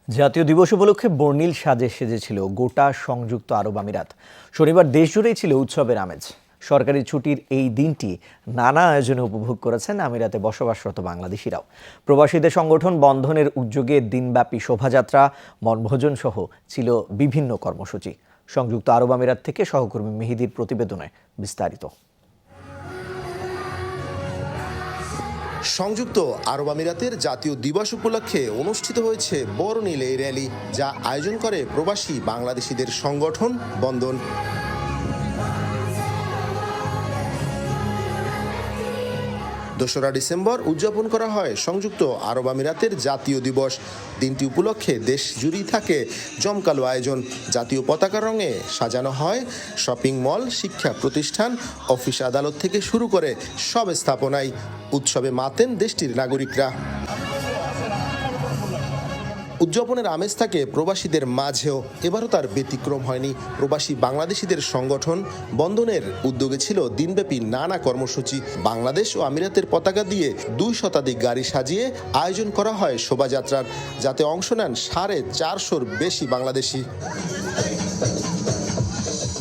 জাতীয় দিবস উপলক্ষে বর্ণিল সাজে সেজেছিল গোটা সংযুক্ত আরব আমিরাত। শনিবার দেশজুড়েই ছিল উৎসবের আমেজ। সরকারি ছুটির এই দিনটি নানা আয়োজনে উপভোগ করেছেন আমিরাতে বসবাসরত বাংলাদেশিরাও। প্রবাসীদের সংগঠন বন্ধনের উদ্যোগে দিনব্যাপী শোভাযাত্রা, বনভোজন সহ ছিল বিভিন্ন কর্মসূচি। সংযুক্ত আরব আমিরাত থেকে সহকর্মী মেহেদীর প্রতিবেদনে বিস্তারিত। সংযুক্ত আরব আমিরাতের জাতীয় দিবস উপলক্ষে অনুষ্ঠিত হয়েছে বর্ণিল এই র্যালি, যা আয়োজন করে প্রবাসী বাংলাদেশিদের সংগঠন বন্ধন। দোসরা ডিসেম্বর উদযাপন করা হয় সংযুক্ত আরব আমিরাতের জাতীয় দিবস। দিনটি উপলক্ষে দেশ জুড়েই থাকে জমকালো আয়োজন। জাতীয় পতাকা রঙে সাজানো হয় শপিং মল, শিক্ষা প্রতিষ্ঠান, অফিস আদালত থেকে শুরু করে সব স্থাপনায়। উৎসবে মাতেন দেশটির নাগরিকরা। উদযাপনের আমেজ থাকে প্রবাসীদের মাঝেও, এবারও তার ব্যতিক্রম হয়নি। প্রবাসী বাংলাদেশিদের সংগঠন বন্ধনের উদ্যোগে ছিল দিনব্যাপী নানা কর্মসূচি। বাংলাদেশ ও আমিরাতের পতাকা দিয়ে 2 শতাধিক গাড়ি সাজিয়ে আয়োজন করা হয় শোভাযাত্রার, যাতে অংশ নেন 450-র বেশি বাংলাদেশি।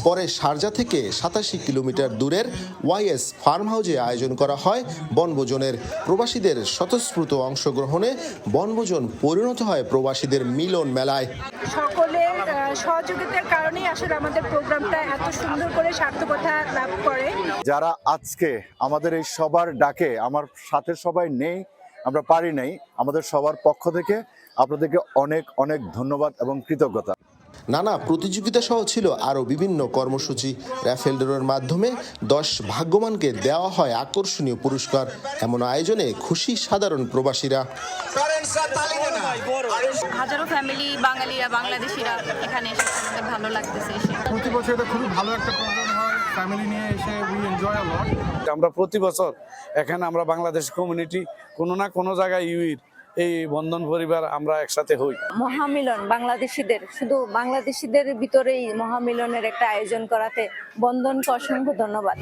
পরে শারজা থেকে 87 কিলোমিটার দূরের ওয়াইএস ফার্ম হাউজে আয়োজন করা হয় বনভোজনের। প্রবাসীদের স্বতঃস্ফূর্ত অংশগ্রহণে বনভোজন পরিণত হয় প্রবাসীদের মিলন মেলায়। সকলের সহযোগিতার কারণেই আসলে আমাদের প্রোগ্রামটা এত সুন্দর করে সার্থকতা লাভ করে। যারা আজকে আমাদের এই সবার ডাকে আমার সাথে সবাই নেই, আমরা পারি নাই, আমাদের সবার পক্ষ থেকে আপনাদেরকে অনেক অনেক ধন্যবাদ এবং কৃতজ্ঞতা। নানা প্রতিযোগিতা সহ ছিল আরও বিভিন্ন কর্মসূচি। র্যাফেল ড্রয়ের মাধ্যমে 10 ভাগ্যবানকে দেওয়া হয় আকর্ষণীয় পুরস্কার। এমন আয়োজনে খুশি সাধারণ প্রবাসীরা। হাজারো ফ্যামিলি, বাঙালিরা, বাংলাদেশিরা এখানে এসে আমাদের ভালো লাগতেছে। প্রতি বছর এটা খুবই ভালো একটা প্রোগ্রাম হয়, ফ্যামিলি নিয়ে এসে উই এনজয় আ লট। আমরা প্রতি বছর এখানে আমরা বাংলাদেশ কমিউনিটি কোনো না কোনো জায়গায় এই বন্ধন পরিবার আমরা একসাথে হই। মহামিলন বাংলাদেশিদের, শুধু বাংলাদেশিদের ভিতরেই মহামিলনের একটা আয়োজন করাতে বন্ধনকে অসংখ্য ধন্যবাদ।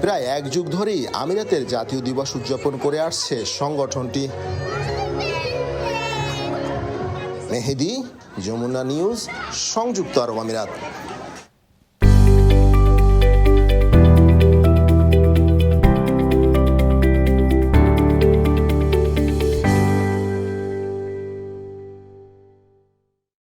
প্রায় 1 যুগ ধরেই আমিরাতের জাতীয় দিবস উদযাপন করে আসছে সংগঠনটি। মেহেদী, যমুনা নিউজ, সংযুক্ত আরব আমিরাত।